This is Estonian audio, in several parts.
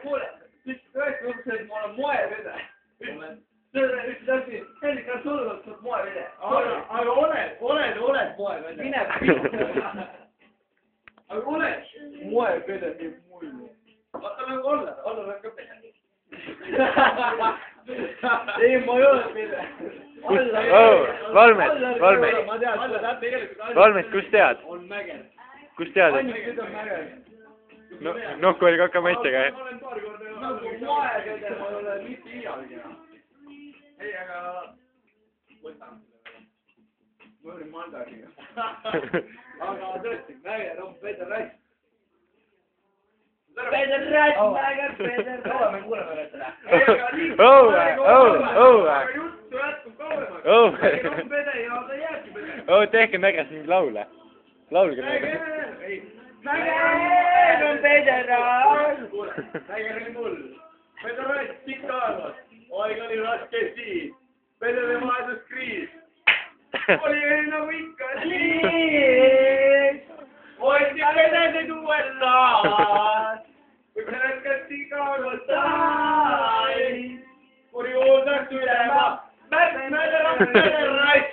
Kuule. Siis tõesti mõtlesin, et ma olen moevede. See on üks asi. Hendrik, kas sul on moevede? Aga oled moevede. Mine pidu. Aga oled. Moevede nii mullu. Vaata nagu olla ka pede. Ei, ma ei ole pede. Valmet, Ma tean, seda tegelikult Valmet, kus tead? on mäger. Kus tead? Ainult nüüd on mägev. Nokku oli kakamaitega, jah? Ma olen paar korda Nagu moevede ma ei ole mitte iialgi. Ei, aga võtame selle. Ma olin mandariga. Aga tõesti, mäger on Peder Rass. Peder Rass, mäger, Peder Rass. Kaua me kuuleme seda? Juttu jätkub kauemaks. Pede ja ta jääbki pede. Tehke mägras mingi laule. Laulge mägras. Mäger on Peder Rass. Mäger oli mul. Peder Rass pikka aegas. Aeg oli raske siis. Pedede vahetuskriis. Oli nagu ikka siis. Hoiti pedesid USA-s. Kui pedetkasti kaalutai. Kurioosaks ülema. Mäger on Peder Rass.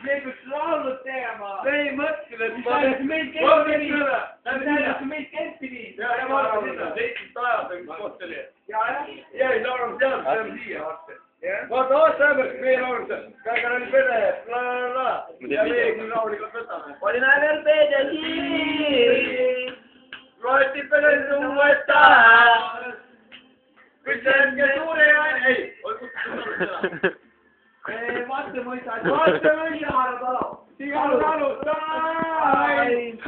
Me peaks laulud tegema. Me ei mõtlenud, et ma meid kempidi. Ja ma arvan seda, 17 ajal, mis koht oli. Ja ei laulnud seal, see on siia. Vaata aasta ämbert, meie laulnud seal. Käigan oli pede, la. Ja meie küll laulikult võtame. Oli mäger Peder siis. Loeti pedesid USA-s. Kui see hetke suure aine, ei. Oi, kus sa seda? Vastemõisa. Sigalu talutai.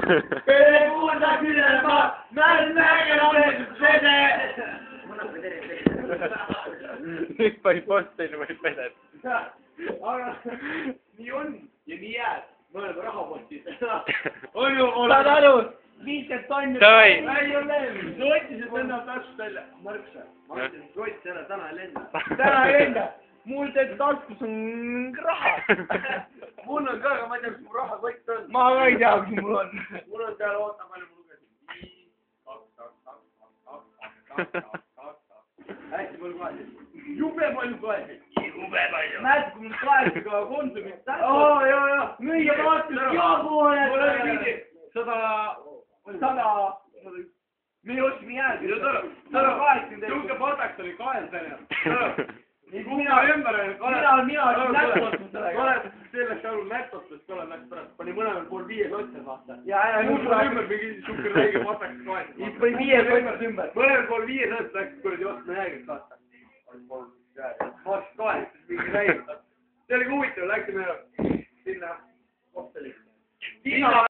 Pede kuulda külema. Mäger on Pede. Nüüd pani posteni või pedet. Aga nii on ja nii jääb. Me oleme rahapostis. On ju, Saad aru? 50 tonni. Davai. Ei ole levi. Sa otsisid enda taskust välja. Marksa. Ma ütlesin, et Rott selle täna ei lenda. Täna ei lenda. Mul tegelikult taskus on raha. mul on ka, aga ma ei tea, kus mu rahakott on. Ma ka ei tea, kus mul on. Mul on seal, oota, palju ma lugesin. 2. Hästi palju kohesid. Jube palju kohesid. Näed, kui mul kaetud konsumit tähtsad. Jaa. Müüa vaatus jaapoole. Mul oli mingi 100. Me ostsime jäägi. 180. Siuke pataks oli 200. Mina ümber oli Mina olin näpotust sellega. Oled sellest aru näpotust, olen läks pärast. Pani mõlemal pool 5 otsa, vaata. Ja Mul ümber mingi siuke räige pataks kohesid. Siis pani 5 kottist ümber. Mõlemal pool 5 otsa läks kuradi ostma jäägid, vaata. Vaatasid kohesid, mingi räige. See oli huvitav, läksime sinna kohtelisse.